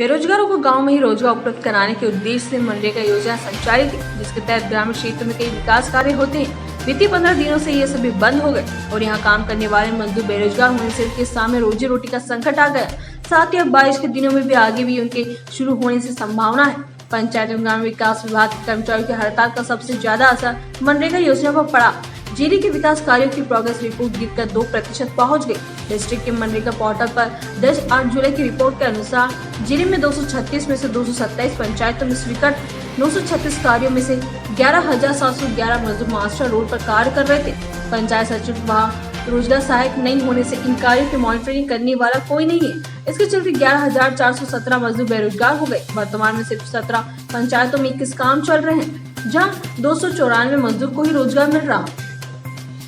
बेरोजगारों को गांव में ही रोजगार उपलब्ध कराने के उद्देश्य से मनरेगा योजना संचालित है, जिसके तहत ग्रामीण क्षेत्र में कई विकास कार्य होते हैं। बीते 15 दिनों से ये सभी बंद हो गए और यहाँ काम करने वाले मजदूर बेरोजगार होने से उनके सामने रोजी रोटी का संकट आ गया। साथ ही अब बारिश के दिनों में भी आगे भी उनके शुरू होने से संभावना है। पंचायत एवं ग्रामीण विकास विभाग के कर्मचारियों की हड़ताल का सबसे ज्यादा असर मनरेगा योजना पर पड़ा। जिले के विकास कार्यों की प्रोग्रेस रिपोर्ट गिरकर 2% पहुंच गई। डिस्ट्रिक्ट के मनरेगा पोर्टल पर दर्ज 8 जुलाई की रिपोर्ट के अनुसार जिले में 236 में से 227 पंचायतों में स्वीकृत 936 कार्यों में से 11,711 मजदूर मास्टर रोड पर कार्य कर रहे थे। पंचायत सचिव वहाँ रोजगार सहायक नहीं होने से इन कार्यों की मॉनिटरिंग करने वाला कोई नहीं है। इसके चलते 11,417 मजदूर बेरोजगार हो गए। वर्तमान में सिर्फ 17 पंचायतों में 21 काम चल रहे हैं, जहां 294 मजदूर को ही रोजगार मिल रहा।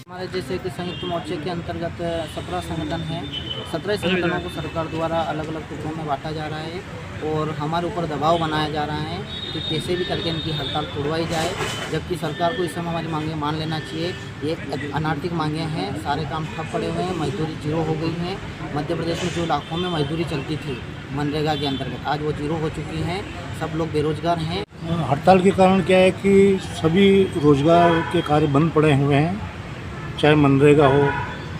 हमारे जैसे कि संयुक्त मोर्चे के अंतर्गत 17 संगठन हैं। 17 संगठनों को सरकार द्वारा अलग अलग टुकड़ों में बांटा जा रहा है और हमारे ऊपर दबाव बनाया जा रहा है कि कैसे भी करके इनकी हड़ताल तोड़वाई जाए, जबकि सरकार को इस समय हमारी मांगें मान लेना चाहिए। ये अनार्थिक मांगें हैं, सारे काम ठप पड़े हुए हैं, मजदूरी जीरो हो गई है। मध्य प्रदेश में जो इलाकों में मजदूरी चलती थी मनरेगा के अंतर्गत, आज वो जीरो हो चुकी हैं। सब लोग बेरोजगार हैं। हड़ताल के कारण क्या है कि सभी रोजगार के कार्य बंद पड़े हुए हैं, चाहे मनरेगा हो,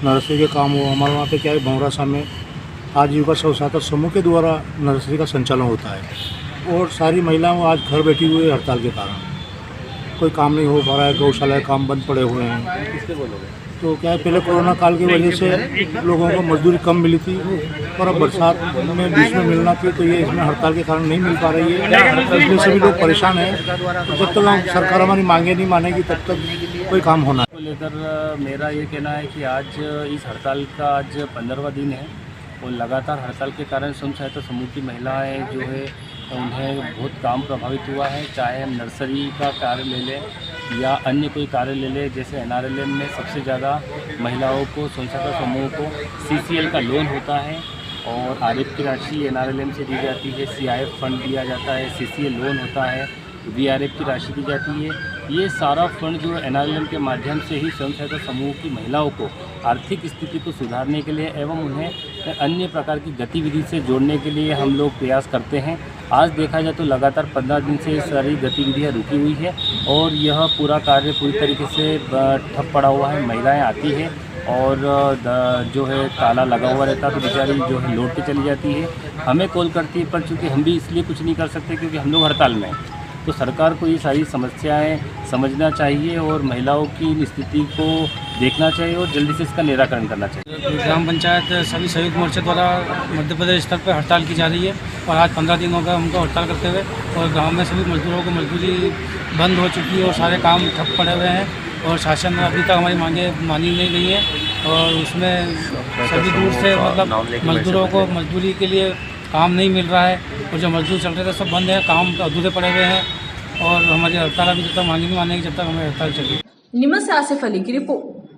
नर्सरी के काम हो। हमारे वहाँ पे क्या है, भौरासा में आजीविका स्वसहायता समूह के द्वारा नर्सरी का संचालन होता है और सारी महिलाएं आज घर बैठी हुई है हड़ताल के कारण। कोई काम नहीं हो पा रहा है, गौशाला के काम बंद पड़े हुए हैं। किससे बोलोगे? तो क्या है, पहले कोरोना काल की वजह से लोगों को मजदूरी कम मिली थी और अब बरसात में बीच में मिलना थी, तो ये इसमें हड़ताल के कारण नहीं मिल पा रही है। इसमें सभी लोग परेशान हैं। जब तक सरकार हमारी मांगे नहीं मानेगी तब तक कोई काम होना को लेकर मेरा ये कहना है कि आज इस हड़ताल का आज 15वां दिन है और लगातार हड़ताल के कारण स्वयं सहायता समूह की महिलाएँ जो है उन्हें बहुत काम प्रभावित हुआ है। चाहे हम नर्सरी का कार्य ले लें या अन्य कोई कार्य ले लें, जैसे NRLM में सबसे ज़्यादा महिलाओं को स्वयं सहायता समूह को CCL का लोन होता है और RF की राशि NRLM से दी जाती है, CIF फंड दिया जाता है, CCL लोन होता है, VRF की राशि दी जाती है। ये सारा फंड जो NRLM के माध्यम से ही स्वयं सहायता समूह की महिलाओं को आर्थिक स्थिति को सुधारने के लिए एवं उन्हें अन्य प्रकार की गतिविधि से जोड़ने के लिए हम लोग प्रयास करते हैं। आज देखा जाए तो लगातार 15 दिन से सारी गतिविधियां रुकी हुई है और यह पूरा कार्य पूरी तरीके से ठप पड़ा हुआ है। महिलाएं आती है और जो है ताला लगा हुआ रहता है तो बेचारी जो है लौट के चली जाती है, हमें कॉल करती है, पर चूँकि हम भी इसलिए कुछ नहीं कर सकते क्योंकि हम लोग हड़ताल में हैं। तो सरकार को ये सारी समस्याएं समझना चाहिए और महिलाओं की स्थिति को देखना चाहिए और जल्दी से इसका निराकरण करना चाहिए। ग्राम पंचायत सभी संयुक्त मोर्चे द्वारा मध्य प्रदेश स्तर पर हड़ताल की जा रही है और आज 15 दिन हो गए हमको हड़ताल करते हुए और गांव में सभी मजदूरों को मजदूरी बंद हो चुकी है और सारे काम ठप पड़े हुए हैं और शासन ने अभी तक हमारी मांगे मानी नहीं गई है और उसमें सभी दूर से मतलब मजदूरों को मजदूरी के लिए काम नहीं मिल रहा है और जो मजदूर चल रहे थे सब बंद है, काम अधूरे पड़े हुए हैं और हमारी हड़ताल अभी जब तक मांगी नहीं मानेगी जब तक हमें हड़ताल चलेगी। निमन से आसिफ अली की रिपोर्ट।